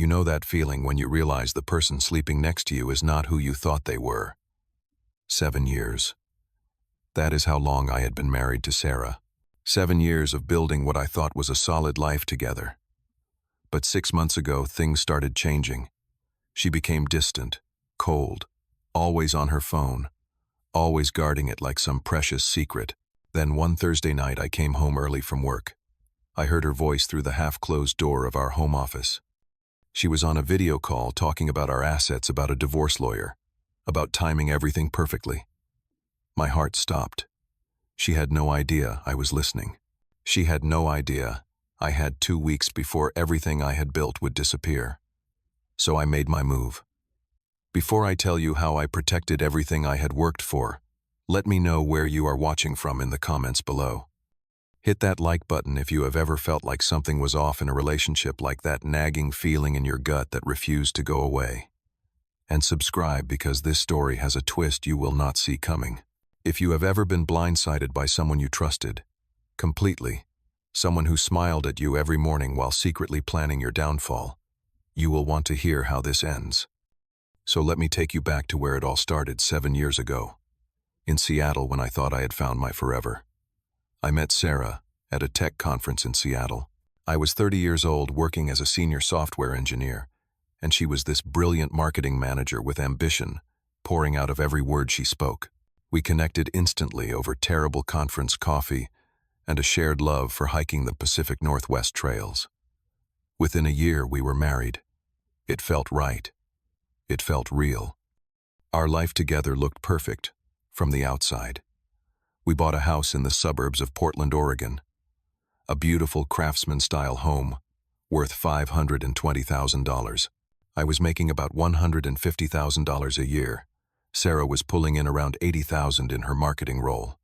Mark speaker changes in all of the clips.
Speaker 1: You know that feeling when you realize the person sleeping next to you is not who you thought they were. 7 years. That is how long I had been married to Sarah. 7 years of building what I thought was a solid life together. But 6 months ago, things started changing. She became distant, cold, always on her phone, always guarding it like some precious secret. Then one Thursday night I came home early from work. I heard her voice through the half-closed door of our home office. She was on a video call talking about our assets, about a divorce lawyer, about timing everything perfectly. My heart stopped. She had no idea I was listening. She had no idea I had 2 weeks before everything I had built would disappear. So I made my move. Before I tell you how I protected everything I had worked for, let me know where you are watching from in the comments below. Hit that like button if you have ever felt like something was off in a relationship, like that nagging feeling in your gut that refused to go away. And subscribe, because this story has a twist you will not see coming. If you have ever been blindsided by someone you trusted, completely, someone who smiled at you every morning while secretly planning your downfall, you will want to hear how this ends. So let me take you back to where it all started 7 years ago. In Seattle, when I thought I had found my forever. I met Sarah at a tech conference in Seattle. I was 30 years old, working as a senior software engineer, and she was this brilliant marketing manager with ambition, pouring out of every word she spoke. We connected instantly over terrible conference coffee and a shared love for hiking the Pacific Northwest trails. Within a year, we were married. It felt right. It felt real. Our life together looked perfect from the outside. We bought a house in the suburbs of Portland, Oregon, a beautiful craftsman-style home worth $520,000. I was making about $150,000 a year. Sarah was pulling in around $80,000 in her marketing role.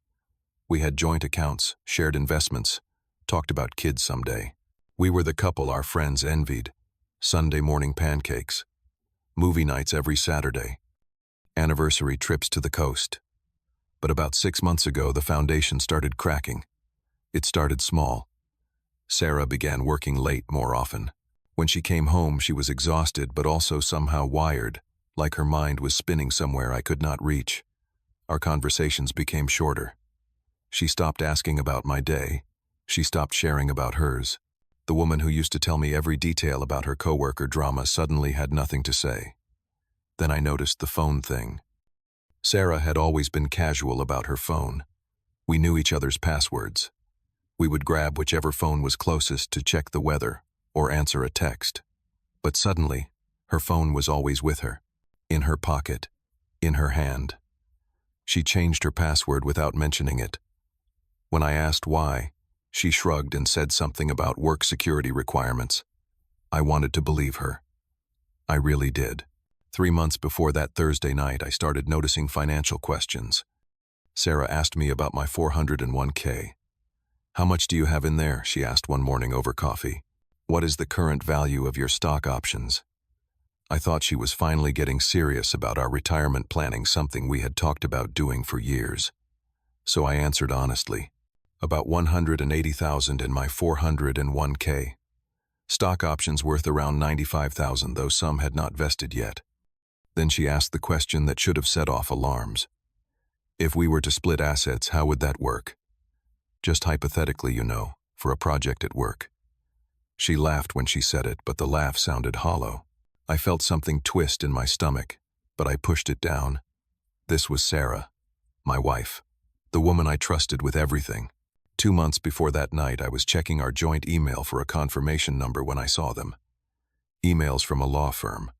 Speaker 1: We had joint accounts, shared investments, talked about kids someday. We were the couple our friends envied. Sunday morning pancakes, movie nights every Saturday, anniversary trips to the coast. But about 6 months ago, the foundation started cracking. It started small. Sarah began working late more often. When she came home, she was exhausted but also somehow wired, like her mind was spinning somewhere I could not reach. Our conversations became shorter. She stopped asking about my day. She stopped sharing about hers. The woman who used to tell me every detail about her coworker drama suddenly had nothing to say. Then I noticed the phone thing. Sarah had always been casual about her phone. We knew each other's passwords. We would grab whichever phone was closest to check the weather or answer a text. But suddenly, her phone was always with her, in her pocket, in her hand. She changed her password without mentioning it. When I asked why, she shrugged and said something about work security requirements. I wanted to believe her. I really did. 3 months before that Thursday night, I started noticing financial questions. Sarah asked me about my 401k. How much do you have in there? She asked one morning over coffee. What is the current value of your stock options? I thought she was finally getting serious about our retirement planning, something we had talked about doing for years. So I answered honestly. About $180,000 in my 401k. Stock options worth around $95,000, though some had not vested yet. Then she asked the question that should have set off alarms. If we were to split assets, how would that work? Just hypothetically, you know, for a project at work. She laughed when she said it, but the laugh sounded hollow. I felt something twist in my stomach, but I pushed it down. This was Sarah, my wife, the woman I trusted with everything. 2 months before that night, I was checking our joint email for a confirmation number when I saw them. Emails from a law firm.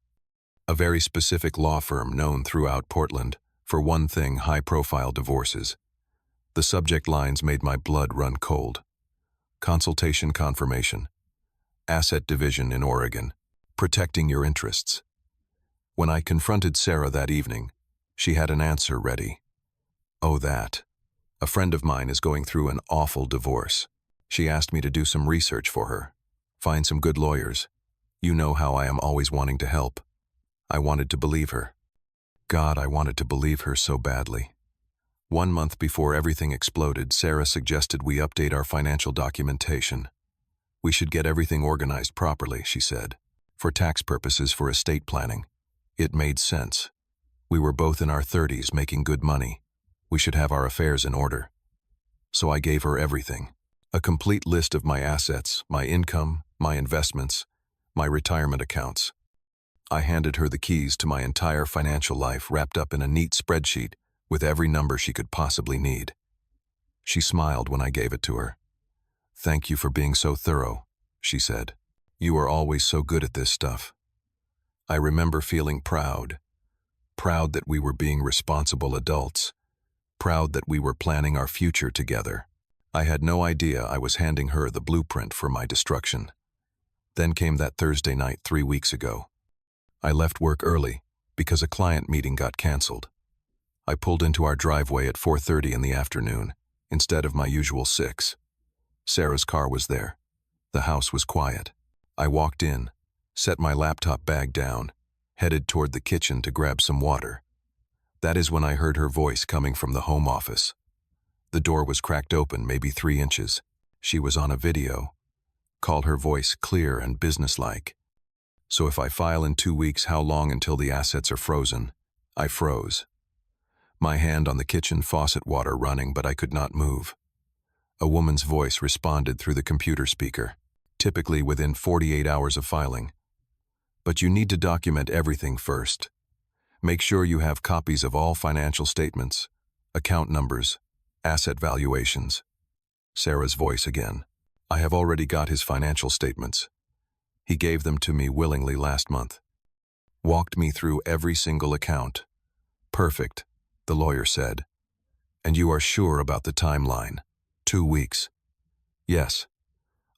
Speaker 1: A very specific law firm known throughout Portland for one thing: high-profile divorces. The subject lines made my blood run cold. Consultation confirmation. Asset division in Oregon. Protecting your interests. When I confronted Sarah that evening, she had an answer ready. Oh, that. A friend of mine is going through an awful divorce. She asked me to do some research for her. Find some good lawyers. You know how I am always wanting to help. I wanted to believe her. God, I wanted to believe her so badly. 1 month before everything exploded, Sarah suggested we update our financial documentation. We should get everything organized properly, she said. For tax purposes, for estate planning. It made sense. We were both in our 30s making good money. We should have our affairs in order. So I gave her everything. A complete list of my assets, my income, my investments, my retirement accounts. I handed her the keys to my entire financial life wrapped up in a neat spreadsheet with every number she could possibly need. She smiled when I gave it to her. "Thank you for being so thorough," she said. "You are always so good at this stuff." I remember feeling proud. Proud that we were being responsible adults. Proud that we were planning our future together. I had no idea I was handing her the blueprint for my destruction. Then came that Thursday night 3 weeks ago. I left work early because a client meeting got canceled. I pulled into our driveway at 4:30 in the afternoon instead of my usual 6. Sarah's car was there. The house was quiet. I walked in, set my laptop bag down, headed toward the kitchen to grab some water. That is when I heard her voice coming from the home office. The door was cracked open, maybe 3 inches. She was on a video. Called her voice clear and businesslike. "So if I file in 2 weeks, how long until the assets are frozen?" I froze. My hand on the kitchen faucet water running, but I could not move. A woman's voice responded through the computer speaker, typically within 48 hours of filing. "But you need to document everything first. Make sure you have copies of all financial statements, account numbers, asset valuations." Sarah's voice again. "I have already got his financial statements. He gave them to me willingly last month. Walked me through every single account. Perfect," the lawyer said. "And you are sure about the timeline? 2 weeks?" "Yes.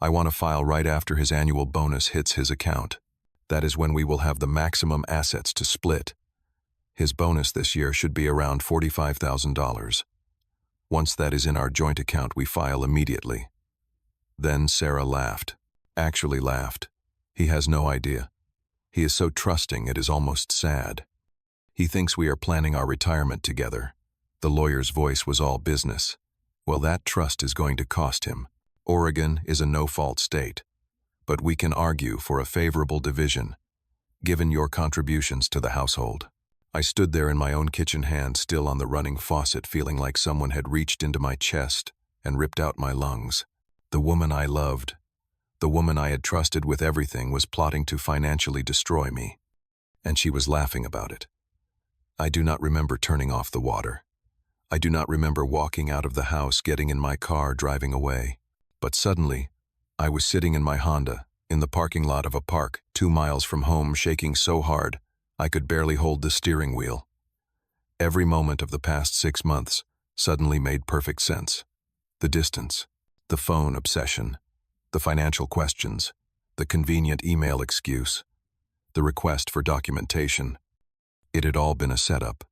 Speaker 1: I want to file right after his annual bonus hits his account. That is when we will have the maximum assets to split. His bonus this year should be around $45,000. Once that is in our joint account, we file immediately." Then Sarah laughed. Actually laughed. "He has no idea. He is so trusting it is almost sad. He thinks we are planning our retirement together." The lawyer's voice was all business. "Well, that trust is going to cost him. Oregon is a no-fault state. But we can argue for a favorable division, given your contributions to the household." I stood there in my own kitchen hand still on the running faucet, feeling like someone had reached into my chest and ripped out my lungs. The woman I loved, the woman I had trusted with everything, was plotting to financially destroy me. And she was laughing about it. I do not remember turning off the water. I do not remember walking out of the house, getting in my car, driving away. But suddenly, I was sitting in my Honda, in the parking lot of a park, 2 miles from home, shaking so hard I could barely hold the steering wheel. Every moment of the past 6 months suddenly made perfect sense. The distance, the phone obsession, the financial questions, the convenient email excuse, the request for documentation. It had all been a setup.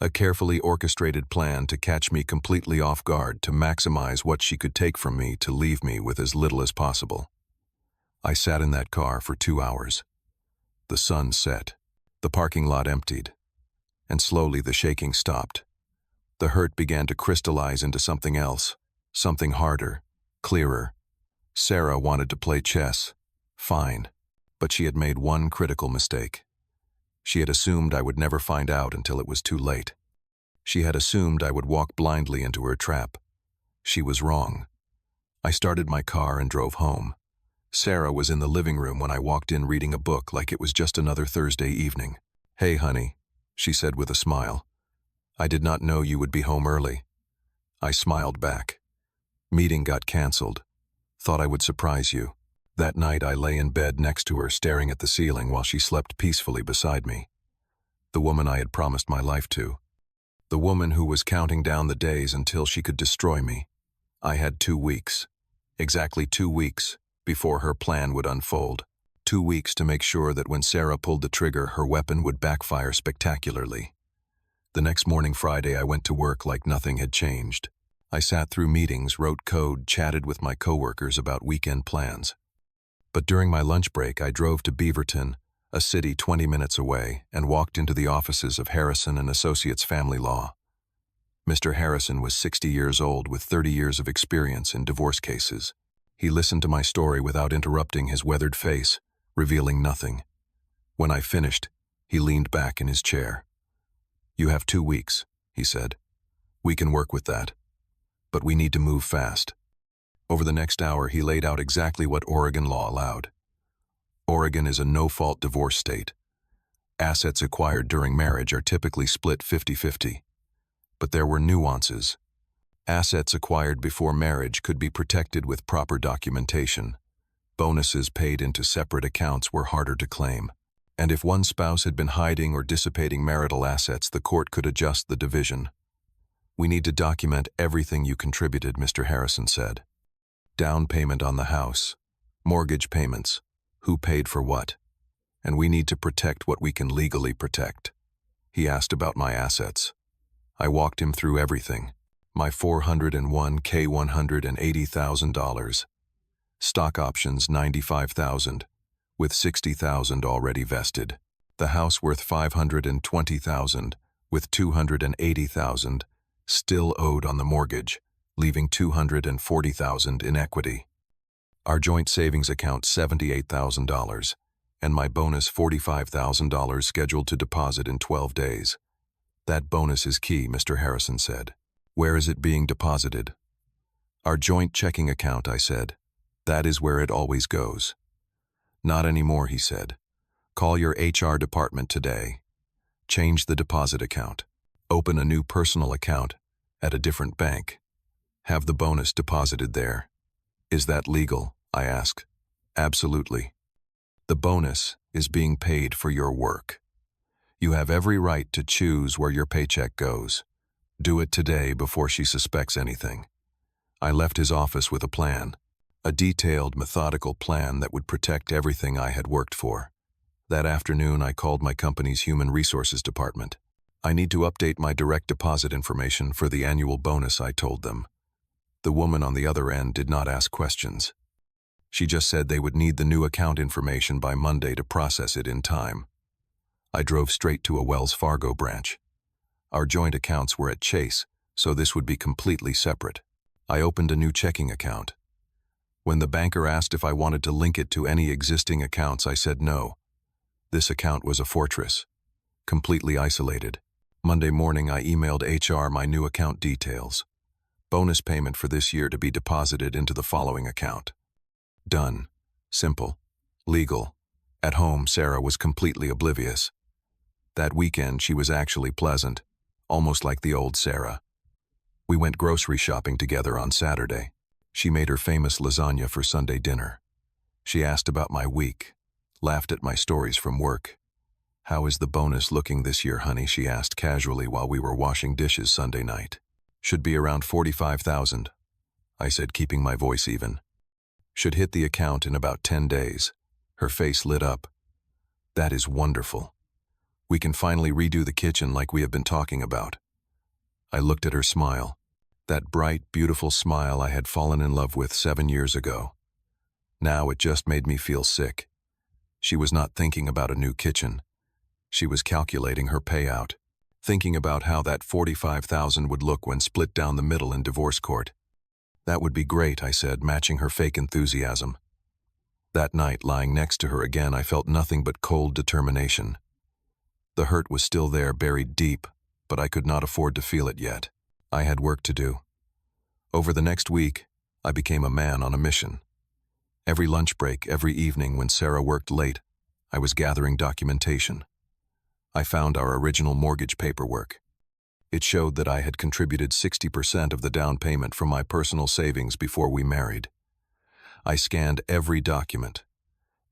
Speaker 1: A carefully orchestrated plan to catch me completely off guard, to maximize what she could take from me, to leave me with as little as possible. I sat in that car for 2 hours. The sun set. The parking lot emptied. And slowly the shaking stopped. The hurt began to crystallize into something else, something harder, clearer. Sarah wanted to play chess. Fine. But she had made one critical mistake. She had assumed I would never find out until it was too late. She had assumed I would walk blindly into her trap. She was wrong. I started my car and drove home. Sarah was in the living room when I walked in, reading a book like it was just another Thursday evening. "Hey, honey," she said with a smile. "I did not know you would be home early." I smiled back. "Meeting got canceled. Thought I would surprise you." That night I lay in bed next to her, staring at the ceiling while she slept peacefully beside me. The woman I had promised my life to. The woman who was counting down the days until she could destroy me. I had 2 weeks. Exactly 2 weeks before her plan would unfold. 2 weeks to make sure that when Sarah pulled the trigger, her weapon would backfire spectacularly. The next morning, Friday, I went to work like nothing had changed. I sat through meetings, wrote code, chatted with my coworkers about weekend plans. But during my lunch break, I drove to Beaverton, a city 20 minutes away, and walked into the offices of Harrison and Associates Family Law. Mr. Harrison was 60 years old with 30 years of experience in divorce cases. He listened to my story without interrupting, his weathered face revealing nothing. When I finished, he leaned back in his chair. "You have 2 weeks," he said. "We can work with that. But we need to move fast." Over the next hour, he laid out exactly what Oregon law allowed. Oregon is a no-fault divorce state. Assets acquired during marriage are typically split 50-50. But there were nuances. Assets acquired before marriage could be protected with proper documentation. Bonuses paid into separate accounts were harder to claim. And if one spouse had been hiding or dissipating marital assets, the court could adjust the division. "We need to document everything you contributed," Mr. Harrison said. "Down payment on the house, mortgage payments, who paid for what. And we need to protect what we can legally protect." He asked about my assets. I walked him through everything. My 401k $180,000. Stock options $95,000, with $60,000 already vested. The house worth $520,000, with $280,000 still owed on the mortgage, leaving $240,000 in equity. Our joint savings account $78,000, and my bonus $45,000 scheduled to deposit in 12 days. "That bonus is key," Mr. Harrison said. "Where is it being deposited?" "Our joint checking account," I said. "That is where it always goes." "Not anymore," he said. "Call your HR department today. Change the deposit account. Open a new personal account at a different bank. Have the bonus deposited there." "Is that legal?" I asked. "Absolutely. The bonus is being paid for your work. You have every right to choose where your paycheck goes. Do it today before she suspects anything." I left his office with a plan, a detailed, methodical plan that would protect everything I had worked for. That afternoon, I called my company's human resources department. "I need to update my direct deposit information for the annual bonus," I told them. The woman on the other end did not ask questions. She just said they would need the new account information by Monday to process it in time. I drove straight to a Wells Fargo branch. Our joint accounts were at Chase, so this would be completely separate. I opened a new checking account. When the banker asked if I wanted to link it to any existing accounts, I said no. This account was a fortress, completely isolated. Monday morning, I emailed HR my new account details. Bonus payment for this year to be deposited into the following account. Done. Simple. Legal. At home, Sarah was completely oblivious. That weekend, she was actually pleasant, almost like the old Sarah. We went grocery shopping together on Saturday. She made her famous lasagna for Sunday dinner. She asked about my week, laughed at my stories from work. "How is the bonus looking this year, honey?" she asked casually while we were washing dishes Sunday night. "Should be around 45,000, I said, keeping my voice even. "Should hit the account in about 10 days. Her face lit up. "That is wonderful. We can finally redo the kitchen like we have been talking about." I looked at her smile, that bright, beautiful smile I had fallen in love with 7 years ago. Now it just made me feel sick. She was not thinking about a new kitchen. She was calculating her payout, thinking about how that 45,000 would look when split down the middle in divorce court. "That would be great," I said, matching her fake enthusiasm. That night, lying next to her again, I felt nothing but cold determination. The hurt was still there, buried deep, but I could not afford to feel it yet. I had work to do. Over the next week, I became a man on a mission. Every lunch break, every evening when Sarah worked late, I was gathering documentation. I found our original mortgage paperwork. It showed that I had contributed 60% of the down payment from my personal savings before we married. I scanned every document,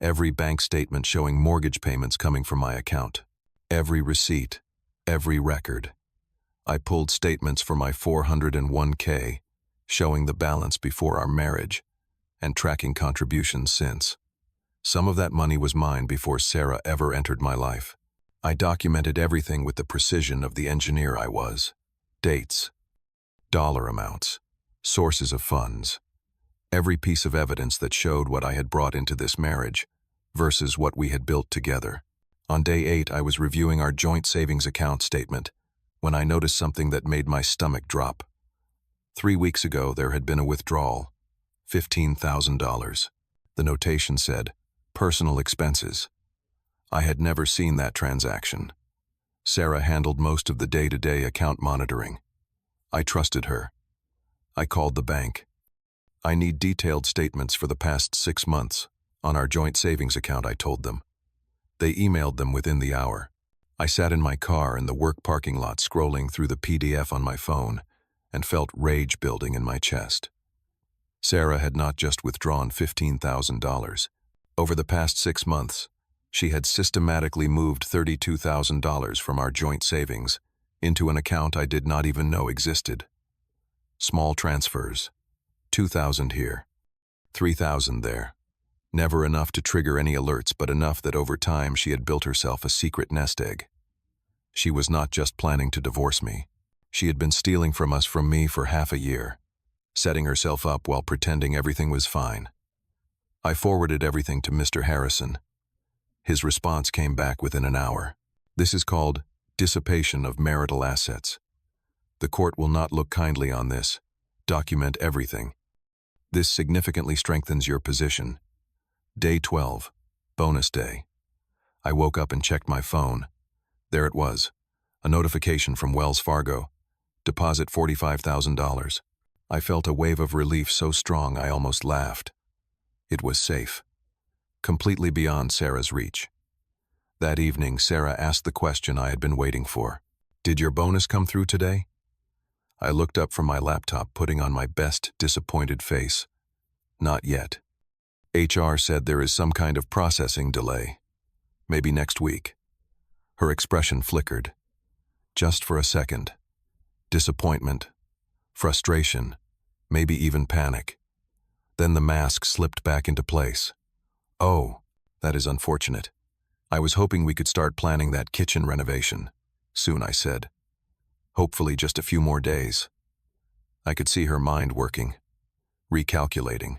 Speaker 1: every bank statement showing mortgage payments coming from my account, every receipt, every record. I pulled statements for my 401k, showing the balance before our marriage, and tracking contributions since. Some of that money was mine before Sarah ever entered my life. I documented everything with the precision of the engineer I was. Dates, dollar amounts, sources of funds. Every piece of evidence that showed what I had brought into this marriage versus what we had built together. On day 8, I was reviewing our joint savings account statement when I noticed something that made my stomach drop. 3 weeks ago, there had been a withdrawal, $15,000. The notation said, Personal expenses. I had never seen that transaction. Sarah handled most of the day-to-day account monitoring. I trusted her. I called the bank. I need detailed statements for the past 6 months on our joint savings account, I told them. They emailed them within the hour. I sat in my car in the work parking lot scrolling through the PDF on my phone and felt rage building in my chest. Sarah had not just withdrawn $15,000. Over the past 6 months, she had systematically moved $32,000 from our joint savings into an account I did not even know existed. Small transfers, $2,000 here, $3,000 there. Never enough to trigger any alerts, but enough that over time she had built herself a secret nest egg. She was not just planning to divorce me. She had been stealing from me for half a year, setting herself up while pretending everything was fine. I forwarded everything to Mr. Harrison. His response came back within an hour. This is called dissipation of marital assets. The court will not look kindly on this. Document everything. This significantly strengthens your position. Day 12, bonus day. I woke up and checked my phone. There it was, a notification from Wells Fargo. Deposit $45,000. I felt a wave of relief so strong I almost laughed. It was safe. Completely beyond Sarah's reach. That evening, Sarah asked the question I had been waiting for. Did your bonus come through today? I looked up from my laptop, putting on my best disappointed face. Not yet. HR said there is some kind of processing delay. Maybe next week. Her expression flickered. Just for a second. Disappointment, frustration, maybe even panic. Then the mask slipped back into place. Oh, that is unfortunate. I was hoping we could start planning that kitchen renovation. Soon, I said. Hopefully just a few more days. I could see her mind working, recalculating,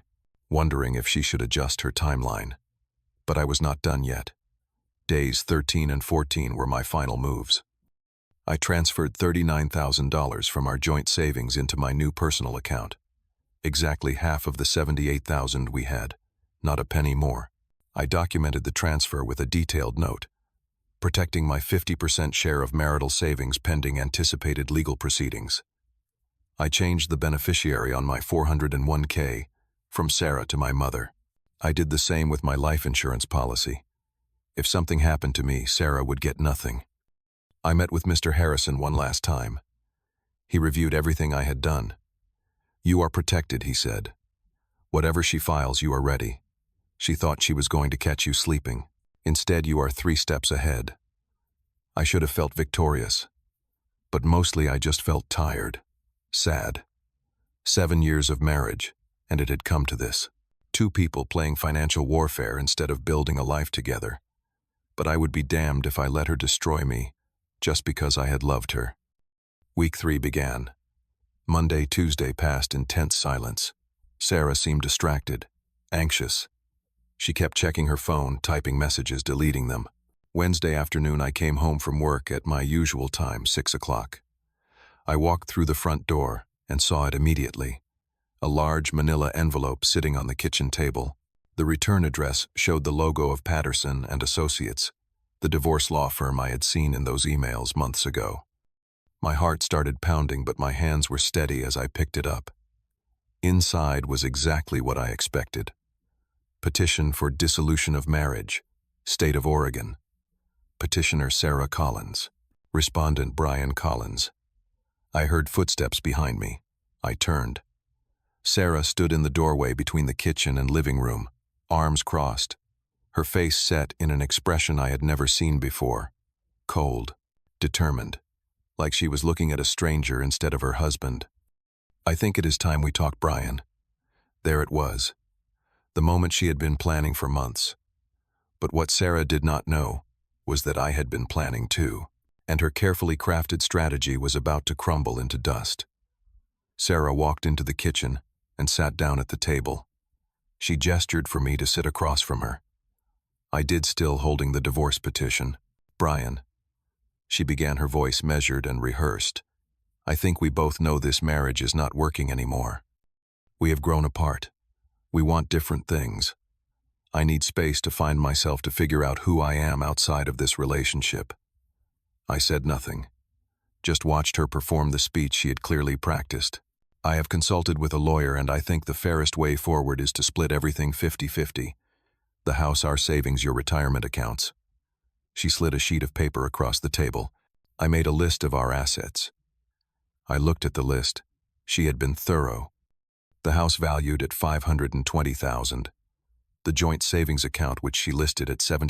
Speaker 1: wondering if she should adjust her timeline. But I was not done yet. Days 13 and 14 were my final moves. I transferred $39,000 from our joint savings into my new personal account. Exactly half of the $78,000 we had, not a penny more. I documented the transfer with a detailed note, protecting my 50% share of marital savings pending anticipated legal proceedings. I changed the beneficiary on my 401k from Sarah to my mother. I did the same with my life insurance policy. If something happened to me, Sarah would get nothing. I met with Mr. Harrison one last time. He reviewed everything I had done. You are protected, he said. Whatever she files, you are ready. She thought she was going to catch you sleeping. Instead, you are 3 steps ahead. I should have felt victorious. But mostly I just felt tired, sad. 7 years of marriage, and it had come to this. 2 people playing financial warfare instead of building a life together. But I would be damned if I let her destroy me, just because I had loved her. Week 3 began. Monday, Tuesday passed in tense silence. Sarah seemed distracted, anxious. She kept checking her phone, typing messages, deleting them. Wednesday afternoon, I came home from work at my usual time, 6 o'clock. I walked through the front door and saw it immediately. A large manila envelope sitting on the kitchen table. The return address showed the logo of Patterson and Associates, the divorce law firm I had seen in those emails months ago. My heart started pounding, but my hands were steady as I picked it up. Inside was exactly what I expected. Petition for dissolution of marriage, State of Oregon. Petitioner Sarah Collins. Respondent Bryan Collins. I heard footsteps behind me. I turned. Sarah stood in the doorway between the kitchen and living room, arms crossed, her face set in an expression I had never seen before. Cold, determined, like she was looking at a stranger instead of her husband. I think it is time we talk, Bryan. There it was. The moment she had been planning for months. But what Sarah did not know was that I had been planning too, and her carefully crafted strategy was about to crumble into dust. Sarah walked into the kitchen and sat down at the table. She gestured for me to sit across from her. I did, still holding the divorce petition. Bryan. She began, her voice measured and rehearsed. I think we both know this marriage is not working anymore. We have grown apart. We want different things. I need space to find myself, to figure out who I am outside of this relationship. I said nothing, just watched her perform the speech she had clearly practiced. I have consulted with a lawyer, and I think the fairest way forward is to split everything 50-50. The house, our savings, your retirement accounts. She slid a sheet of paper across the table. I made a list of our assets. I looked at the list. She had been thorough. The house valued at $520,000. The joint savings account, which she listed at $70,000.